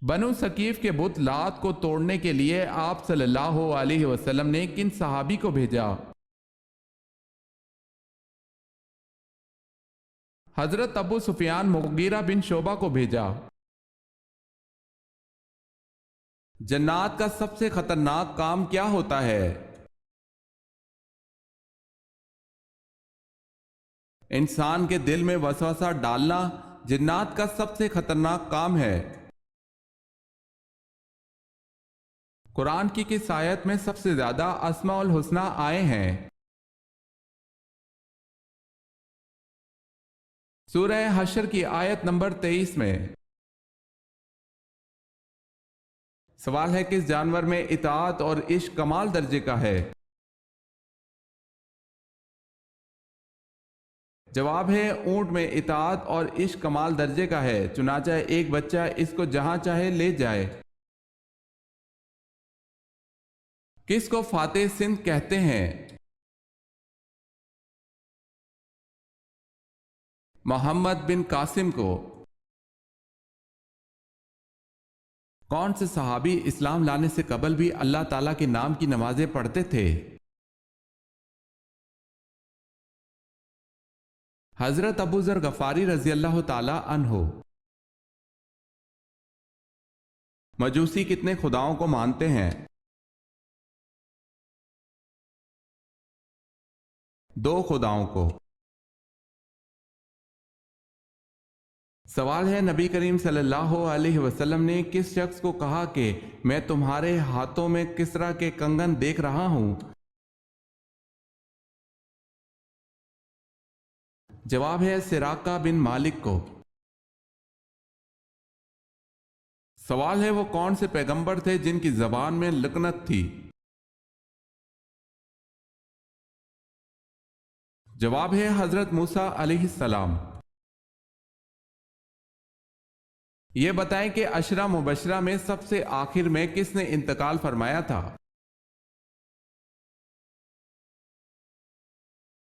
بنو ثقیف کے بت لات کو توڑنے کے لیے آپ صلی اللہ علیہ وسلم نے کن صحابی کو بھیجا؟ حضرت ابو سفیان مغیرہ بن شعبہ کو بھیجا۔ جنات کا سب سے خطرناک کام کیا ہوتا ہے؟ انسان کے دل میں وسوسہ ڈالنا جنات کا سب سے خطرناک کام ہے۔ قرآن کی کس آیت میں سب سے زیادہ اسماء الحسنی آئے ہیں؟ سورہ حشر کی آیت نمبر 23 میں۔ سوال ہے کس جانور میں اطاعت اور عشق کمال درجے کا ہے؟ جواب ہے اونٹ میں اطاعت اور عشق کمال درجے کا ہے، چنانچہ ایک بچہ اس کو جہاں چاہے لے جائے۔ کس کو فاتح سندھ کہتے ہیں؟ محمد بن قاسم کو۔ کون سے صحابی اسلام لانے سے قبل بھی اللہ تعالیٰ کے نام کی نمازیں پڑھتے تھے؟ حضرت ابو ذر غفاری رضی اللہ تعالی عنہ۔ مجوسی کتنے خداؤں کو مانتے ہیں؟ 2 خداؤں کو۔ سوال ہے نبی کریم صلی اللہ علیہ وسلم نے کس شخص کو کہا کہ میں تمہارے ہاتھوں میں کسرا کے کنگن دیکھ رہا ہوں؟ جواب ہے سراقہ بن مالک کو۔ سوال ہے وہ کون سے پیغمبر تھے جن کی زبان میں لکنت تھی؟ جواب ہے حضرت موسیٰ علیہ السلام۔ یہ بتائیں کہ عشرہ مبشرہ میں سب سے آخر میں کس نے انتقال فرمایا تھا؟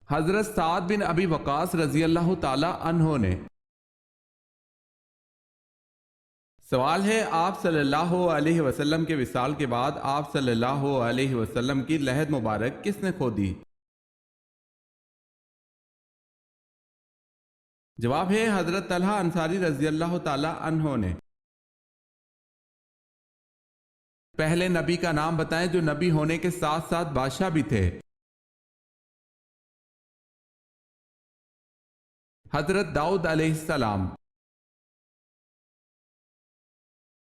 حضرت سعد بن ابی وقاص رضی اللہ تعالی عنہ نے۔ سوال ہے آپ صلی اللہ علیہ وسلم کے وصال کے بعد آپ صلی اللہ علیہ وسلم کی لحد مبارک کس نے کھودی؟ جواب ہے حضرت طلحہ انصاری رضی اللہ تعالی عنہ نے۔ پہلے نبی کا نام بتائیں جو نبی ہونے کے ساتھ ساتھ بادشاہ بھی تھے۔ حضرت داؤد علیہ السلام۔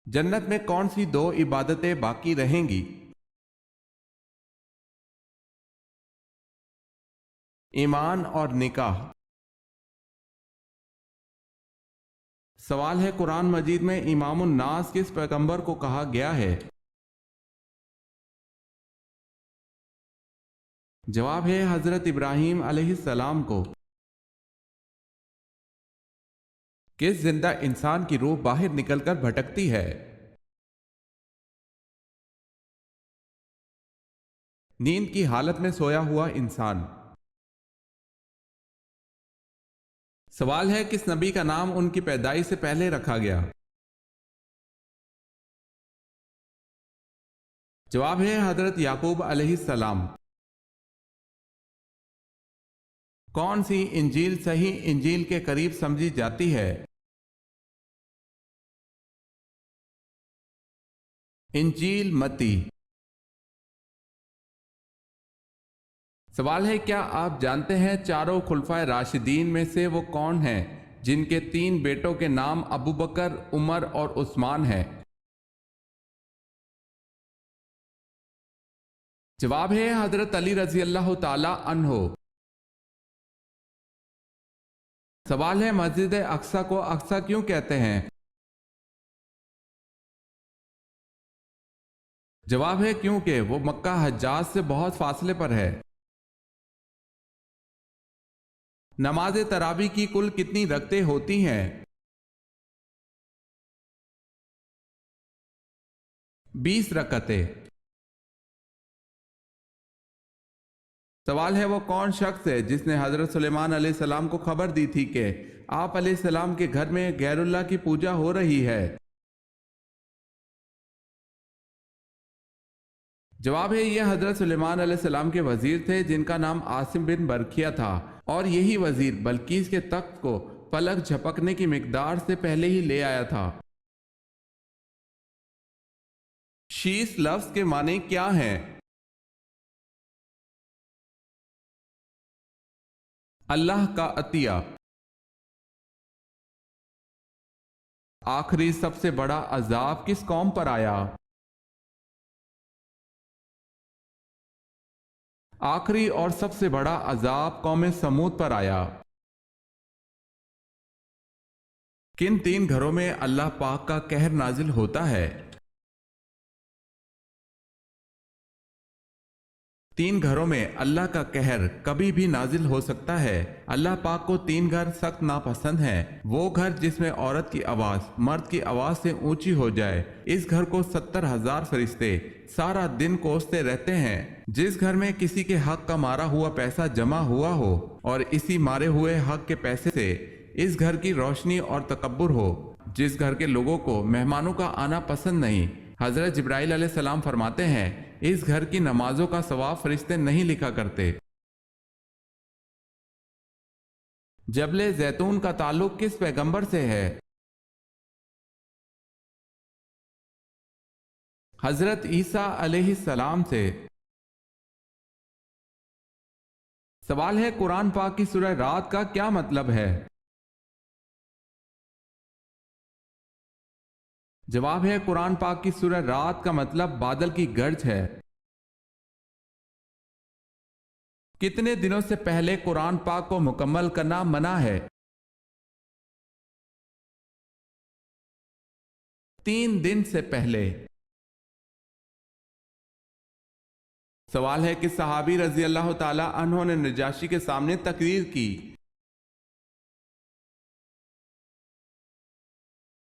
جنت میں کون سی 2 عبادتیں باقی رہیں گی؟ ایمان اور نکاح۔ سوال ہے قرآن مجید میں امام الناس کس پیغمبر کو کہا گیا ہے؟ جواب ہے حضرت ابراہیم علیہ السلام کو۔ کس زندہ انسان کی روح باہر نکل کر بھٹکتی ہے؟ نیند کی حالت میں سویا ہوا انسان۔ سوال ہے کس نبی کا نام ان کی پیدائش سے پہلے رکھا گیا؟ جواب ہے حضرت یعقوب علیہ السلام۔ کون سی انجیل صحیح انجیل کے قریب سمجھی جاتی ہے؟ انجیل متی۔ سوال ہے کیا آپ جانتے ہیں چاروں خلفائے راشدین میں سے وہ کون ہیں جن کے 3 بیٹوں کے نام ابو بکر، عمر اور عثمان ہیں؟ جواب ہے حضرت علی رضی اللہ تعالی عنہ۔ سوال ہے مسجد اقصی کو اقصی کیوں کہتے ہیں؟ جواب ہے کیونکہ وہ مکہ حجاز سے بہت فاصلے پر ہے۔ نماز تراویح کی کل کتنی رکعتیں ہوتی ہیں؟ 20 رکعتیں۔ سوال ہے وہ کون شخص ہے جس نے حضرت سلیمان علیہ السلام کو خبر دی تھی کہ آپ علیہ السلام کے گھر میں غیر اللہ کی پوجا ہو رہی ہے؟ جواب ہے یہ حضرت سلیمان علیہ السلام کے وزیر تھے جن کا نام عاصم بن برکھیا تھا، اور یہی وزیر بلقیس کے تخت کو پلک جھپکنے کی مقدار سے پہلے ہی لے آیا تھا۔ شیش لفظ کے معنی کیا ہیں؟ اللہ کا عطیہ۔ آخری سب سے بڑا عذاب کس قوم پر آیا؟ آخری اور سب سے بڑا عذاب قوم سمود پر آیا۔ کن تین گھروں میں اللہ پاک کا قہر نازل ہوتا ہے؟ تین گھروں میں اللہ کا قہر کبھی بھی نازل ہو سکتا ہے۔ اللہ پاک کو تین گھر سخت ناپسند ہیں۔ وہ گھر جس میں عورت کی آواز مرد کی آواز سے اونچی ہو جائے، اس گھر کو 70,000 فرشتے سارا دن کوستے رہتے ہیں۔ جس گھر میں کسی کے حق کا مارا ہوا پیسہ جمع ہوا ہو اور اسی مارے ہوئے حق کے پیسے سے اس گھر کی روشنی اور تکبر ہو۔ جس گھر کے لوگوں کو مہمانوں کا آنا پسند نہیں، حضرت جبرائیل علیہ السلام فرماتے ہیں اس گھر کی نمازوں کا ثواب فرشتے نہیں لکھا کرتے۔ جبل زیتون کا تعلق کس پیغمبر سے ہے؟ حضرت عیسیٰ علیہ السلام سے۔ سوال ہے قرآن پاک کی سورہ رات کا کیا مطلب ہے؟ جواب ہے قرآن پاک کی سورہ رات کا مطلب بادل کی گرج ہے۔ کتنے دنوں سے پہلے قرآن پاک کو مکمل کرنا منع ہے؟ 3 دن سے پہلے۔ سوال ہے کہ صحابی رضی اللہ تعالی عنہ نے نجاشی کے سامنے تقریر کی؟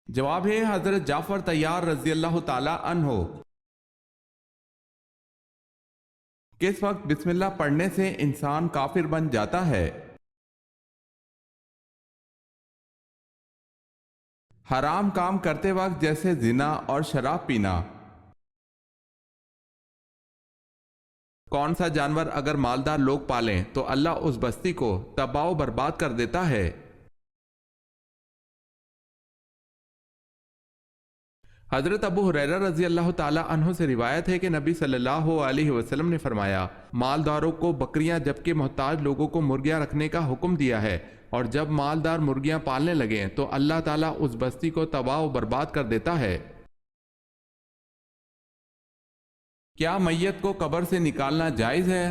جواب ہے حضرت جعفر طیار رضی اللہ تعالی عنہ۔ کس وقت بسم اللہ پڑھنے سے انسان کافر بن جاتا ہے؟ حرام کام کرتے وقت جیسے زنا اور شراب پینا۔ کون سا جانور اگر مالدار لوگ پالیں تو اللہ اس بستی کو تباہ و برباد کر دیتا ہے؟ حضرت ابو ہریرہ رضی اللہ تعالی عنہ سے روایت ہے کہ نبی صلی اللہ علیہ وسلم نے فرمایا مالداروں کو بکریاں جبکہ محتاج لوگوں کو مرغیاں رکھنے کا حکم دیا ہے، اور جب مالدار مرغیاں پالنے لگیں تو اللہ تعالیٰ اس بستی کو تباہ و برباد کر دیتا ہے۔ کیا میت کو قبر سے نکالنا جائز ہے؟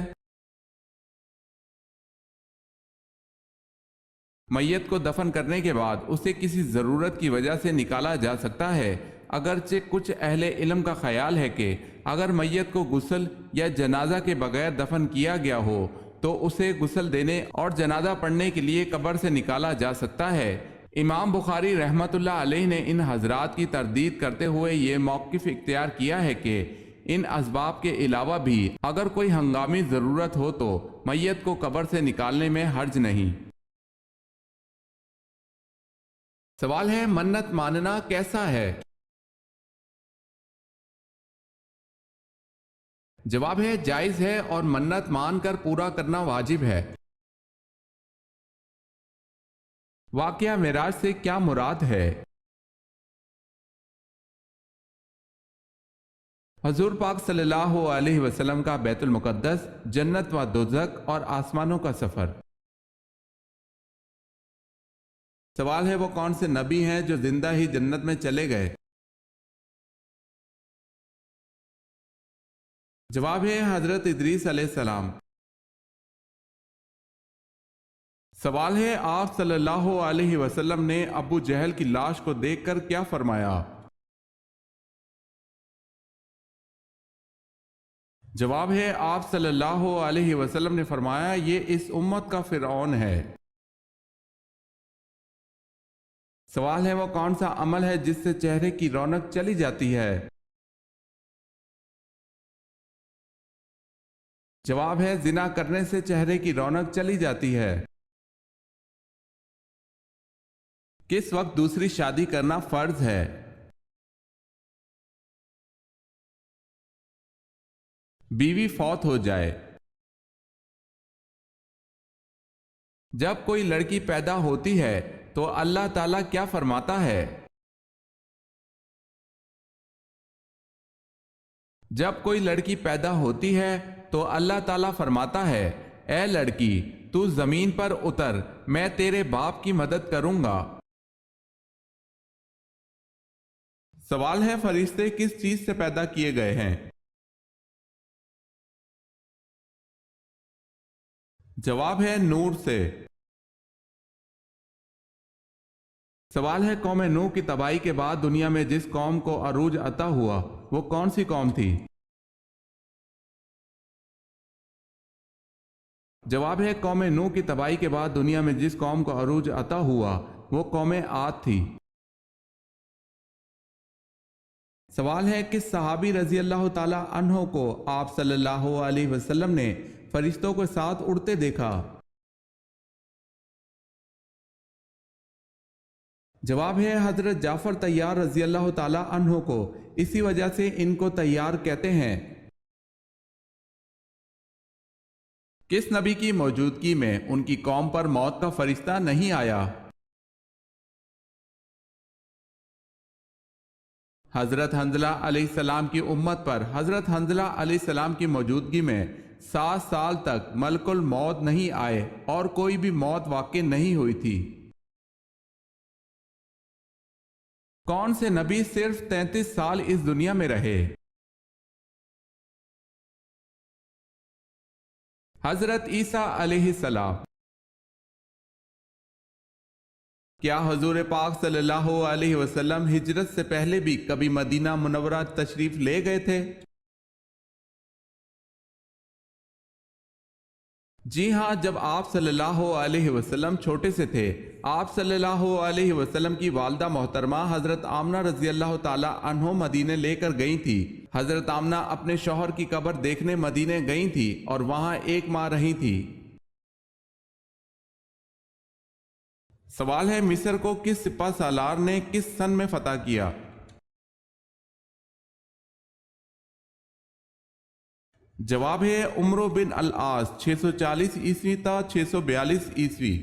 میت کو دفن کرنے کے بعد اسے کسی ضرورت کی وجہ سے نکالا جا سکتا ہے، اگرچہ کچھ اہل علم کا خیال ہے کہ اگر میت کو غسل یا جنازہ کے بغیر دفن کیا گیا ہو تو اسے غسل دینے اور جنازہ پڑھنے کے لیے قبر سے نکالا جا سکتا ہے۔ امام بخاری رحمۃ اللہ علیہ نے ان حضرات کی تردید کرتے ہوئے یہ موقف اختیار کیا ہے کہ ان اسباب کے علاوہ بھی اگر کوئی ہنگامی ضرورت ہو تو میت کو قبر سے نکالنے میں حرج نہیں۔ سوال ہے منت ماننا کیسا ہے؟ جواب ہے جائز ہے اور منت مان کر پورا کرنا واجب ہے۔ واقعہ معراج سے کیا مراد ہے؟ حضور پاک صلی اللہ علیہ وسلم کا بیت المقدس، جنت و دوزخ اور آسمانوں کا سفر۔ سوال ہے وہ کون سے نبی ہیں جو زندہ ہی جنت میں چلے گئے؟ جواب ہے حضرت ادریس علیہ السلام۔ سوال ہے آپ صلی اللہ علیہ وسلم نے ابو جہل کی لاش کو دیکھ کر کیا فرمایا؟ جواب ہے آپ صلی اللہ علیہ وسلم نے فرمایا یہ اس امت کا فرعون ہے۔ سوال ہے وہ کون سا عمل ہے جس سے چہرے کی رونق چلی جاتی ہے؟ جواب ہے زنا کرنے سے چہرے کی رونق چلی جاتی ہے۔ کس وقت دوسری شادی کرنا فرض ہے؟ بیوی فوت ہو جائے۔ جب کوئی لڑکی پیدا ہوتی ہے تو اللہ تعالیٰ کیا فرماتا ہے؟ جب کوئی لڑکی پیدا ہوتی ہے تو اللہ تعالیٰ فرماتا ہے، اے لڑکی تو زمین پر اتر، میں تیرے باپ کی مدد کروں گا۔ سوال ہے، فرشتے کس چیز سے پیدا کیے گئے ہیں؟ جواب ہے نور سے۔ سوال ہے، قوم نوح کی تباہی کے بعد دنیا میں جس قوم کو عروج عطا ہوا وہ کون سی قوم تھی؟ جواب ہے، قوم نوح کی تباہی کے بعد دنیا میں جس قوم کو عروج عطا ہوا وہ قوم عاد تھی۔ سوال ہے، کس صحابی رضی اللہ تعالی عنہ کو آپ صلی اللہ علیہ وسلم نے فرشتوں کے ساتھ اڑتے دیکھا؟ جواب ہے، حضرت جعفر طیار رضی اللہ تعالی عنہ کو، اسی وجہ سے ان کو طیار کہتے ہیں۔ کس نبی کی موجودگی میں ان کی قوم پر موت کا فرشتہ نہیں آیا؟ حضرت حنظلہ علیہ السلام کی امت پر حضرت حنظلہ علیہ السلام کی موجودگی میں 7 سال تک ملک الموت نہیں آئے اور کوئی بھی موت واقع نہیں ہوئی تھی۔ کون سے نبی صرف 33 سال اس دنیا میں رہے؟ حضرت عیسیٰ علیہ السلام۔ کیا حضور پاک صلی اللہ علیہ وسلم ہجرت سے پہلے بھی کبھی مدینہ منورہ تشریف لے گئے تھے؟ جی ہاں، جب آپ صلی اللہ علیہ وسلم چھوٹے سے تھے، آپ صلی اللہ علیہ وسلم کی والدہ محترمہ حضرت آمنہ رضی اللہ تعالی عنہ مدینے لے کر گئی تھی۔ حضرت آمنہ اپنے شوہر کی قبر دیکھنے مدینے گئی تھی اور وہاں 1 ماہ رہی تھی۔ سوال ہے، مصر کو کس سپہ سالار نے کس سن میں فتح کیا؟ جواب ہے عمرو بن العاص، 640 عیسوی تا 642 عیسوی۔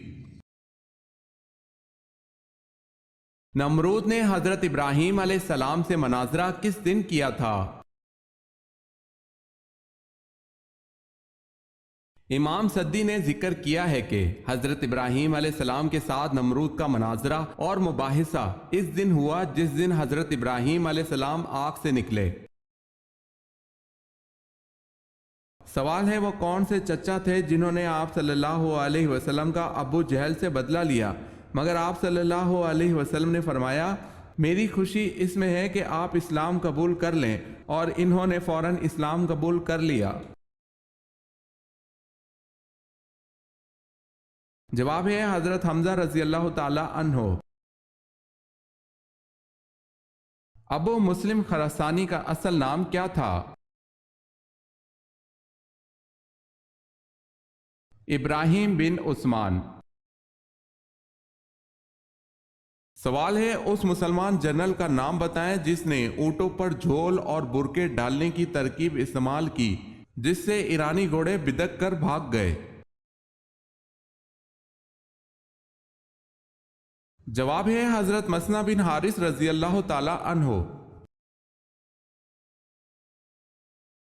نمرود نے حضرت ابراہیم علیہ السلام سے مناظرہ کس دن کیا تھا؟ امام سدی نے ذکر کیا ہے کہ حضرت ابراہیم علیہ السلام کے ساتھ نمرود کا مناظرہ اور مباحثہ اس دن ہوا جس دن حضرت ابراہیم علیہ السلام آگ سے نکلے۔ سوال ہے، وہ کون سے چچا تھے جنہوں نے آپ صلی اللہ علیہ وسلم کا ابو جہل سے بدلہ لیا، مگر آپ صلی اللہ علیہ وسلم نے فرمایا، میری خوشی اس میں ہے کہ آپ اسلام قبول کر لیں، اور انہوں نے فوراً اسلام قبول کر لیا۔ جواب ہے حضرت حمزہ رضی اللہ تعالی عنہ۔ ابو مسلم خراسانی کا اصل نام کیا تھا؟ ابراہیم بن عثمان۔ سوال ہے، اس مسلمان جنرل کا نام بتائیں جس نے اونٹوں پر جھول اور برقعے ڈالنے کی ترکیب استعمال کی جس سے ایرانی گھوڑے بدک کر بھاگ گئے۔ جواب ہے حضرت مسنہ بن حارث رضی اللہ تعالی عنہ۔